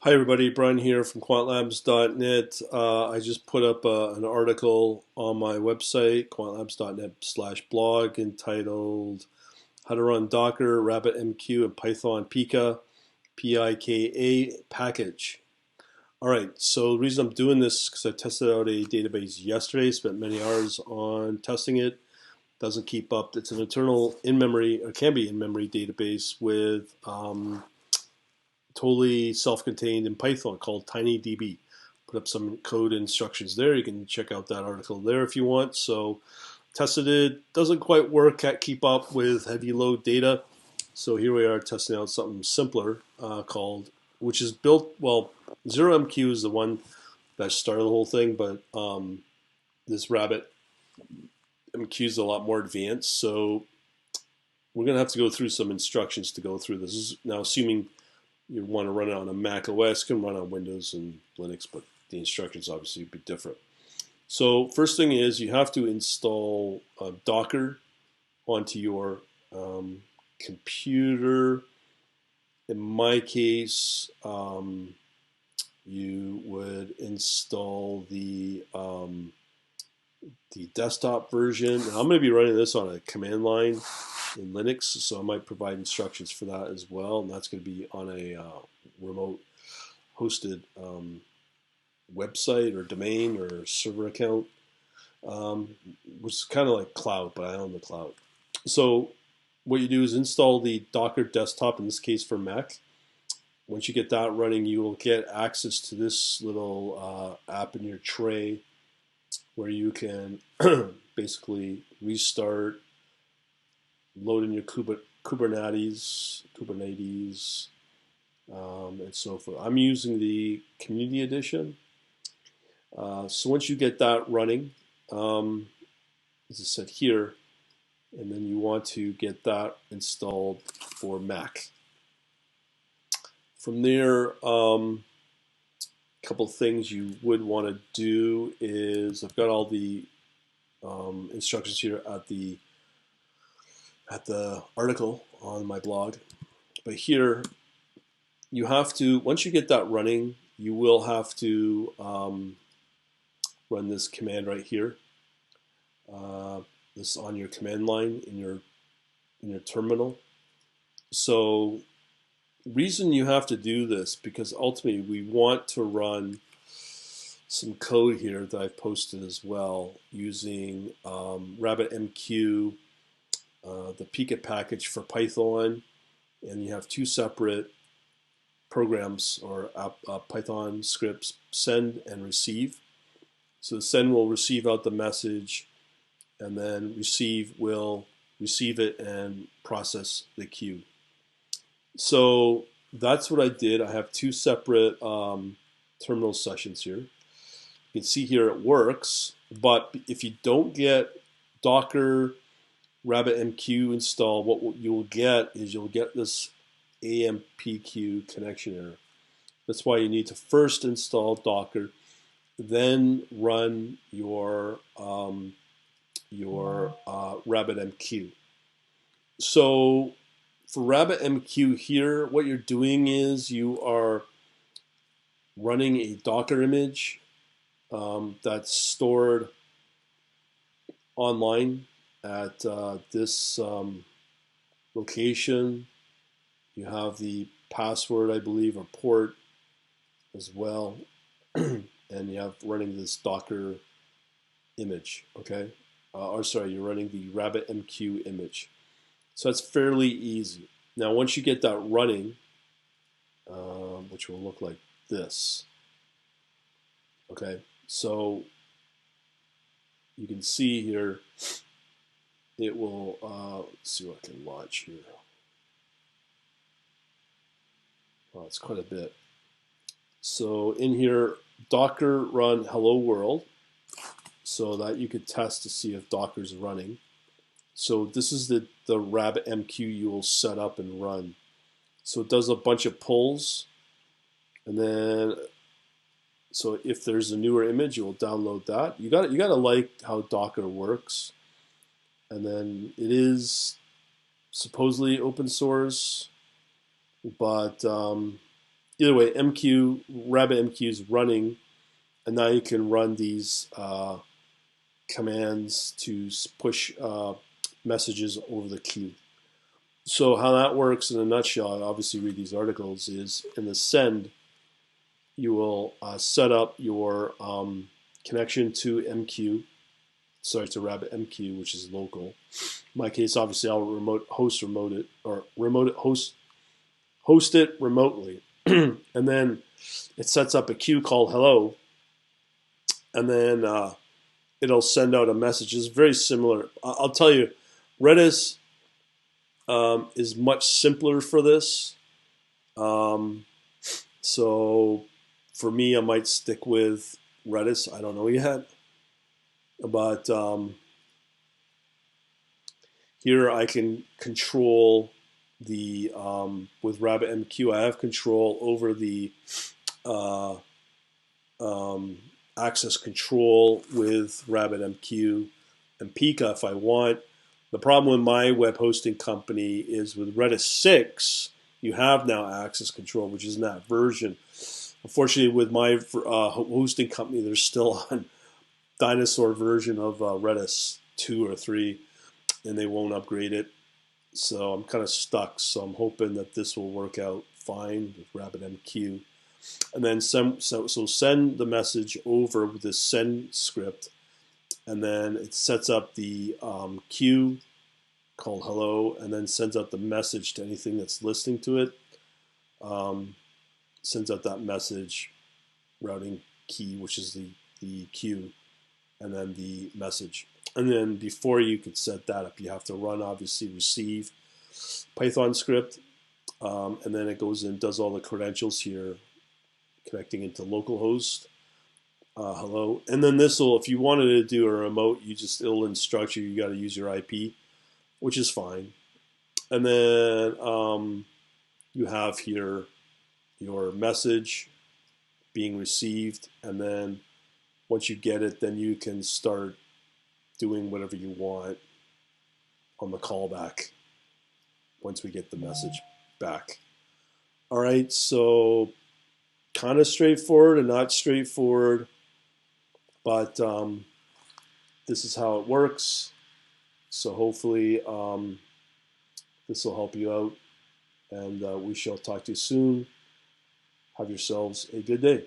Hi everybody, Brian here from quantlabs.net. I just put up an article on my website, quantlabs.net/blog, entitled How to Run Docker, RabbitMQ, and Python Pika, Pika package. Alright, so the reason I'm doing this is because I tested out a database yesterday, spent many hours on testing it. Doesn't keep up. It's an internal in-memory, or can be in-memory database with totally self-contained in Python called TinyDB. Put up some code instructions there. You can check out that article there if you want. So tested it. Doesn't quite work. Can't keep up with heavy load data. So here we are testing out something simpler called, which is built, well, ZeroMQ is the one that started the whole thing, but this RabbitMQ is a lot more advanced. So we're going to have to go through some instructions to go through this. This is now assuming you want to run it on a Mac OS, can run on Windows and Linux, but the instructions obviously would be different. So first thing is you have to install Docker onto your computer. In my case, you would install the desktop version. Now, I'm going to be running this on a command line in Linux, so I might provide instructions for that as well, and that's going to be on a remote hosted website or domain or server account, which is kind of like cloud, but I own the cloud. So what you do is install the Docker desktop, in this case for Mac. Once you get that running, you will get access to this little app in your tray where you can basically restart, load in your Kubernetes, and so forth. I'm using the Community Edition. So once you get that running, as I said here, and then you want to get that installed for Mac. From there, a couple of things you would want to do is, I've got all the instructions here at the article on my blog, but here you have to, once you get that running, you will have to run this command right here. This on your command line in your terminal. So reason you have to do this, because ultimately we want to run some code here that I've posted as well using RabbitMQ, the Pika package for Python, and you have two separate programs or Python scripts, send and receive. So send will receive out the message, and then receive will receive it and process the queue. So that's what I did. I have two separate terminal sessions here. You can see here it works, but if you don't get Docker RabbitMQ installed, what you will get is you'll get this AMPQ connection error. That's why you need to first install Docker, then run your RabbitMQ. So for RabbitMQ here, what you're doing is you are running a Docker image that's stored online at this location. You have the password, I believe, or port as well, and you have running this Docker image. Okay, or sorry, you're running the RabbitMQ image. So that's fairly easy. Now, once you get that running, which will look like this. Okay, so you can see here, it will, let's see what I can launch here. Well, it's quite a bit. So in here, Docker run hello world, so that you could test to see if Docker's running. So this is the RabbitMQ you will set up and run. So it does a bunch of pulls, and then so if there's a newer image, you will download that. You gotta like how Docker works, and then it is supposedly open source, but either way, RabbitMQ is running, and now you can run these commands to push messages over the queue. So how that works in a nutshell, I obviously read these articles, is in the send, you will set up your connection to MQ, sorry, to RabbitMQ, which is local. In my case, obviously, I'll host it remotely, and then it sets up a queue called hello, and then it'll send out a message. It's very similar. I'll tell you, Redis is much simpler for this. So for me, I might stick with Redis. I don't know yet, but here I can control the with RabbitMQ. I have control over the access control with RabbitMQ and Pika if I want. The problem with my web hosting company is with Redis 6, you have now access control, which is in that version. Unfortunately, with my hosting company, they're still on dinosaur version of Redis 2 or 3, and they won't upgrade it. So I'm kind of stuck. So I'm hoping that this will work out fine with RabbitMQ. And then send the message over with this send script, and then it sets up the queue called hello, and then sends out the message to anything that's listening to it. Sends out that message routing key, which is the queue, and then the message. And then before you could set that up, you have to run, obviously, receive Python script, and then it goes and does all the credentials here, connecting into localhost. Hello, and then this will, if you wanted to do a remote, it'll instruct you. You got to use your IP, which is fine. And then you have here your message being received, and then once you get it, then you can start doing whatever you want on the callback once we get the message back. All right, so kind of straightforward and not straightforward, but this is how it works. So hopefully this will help you out, and we shall talk to you soon. Have yourselves a good day.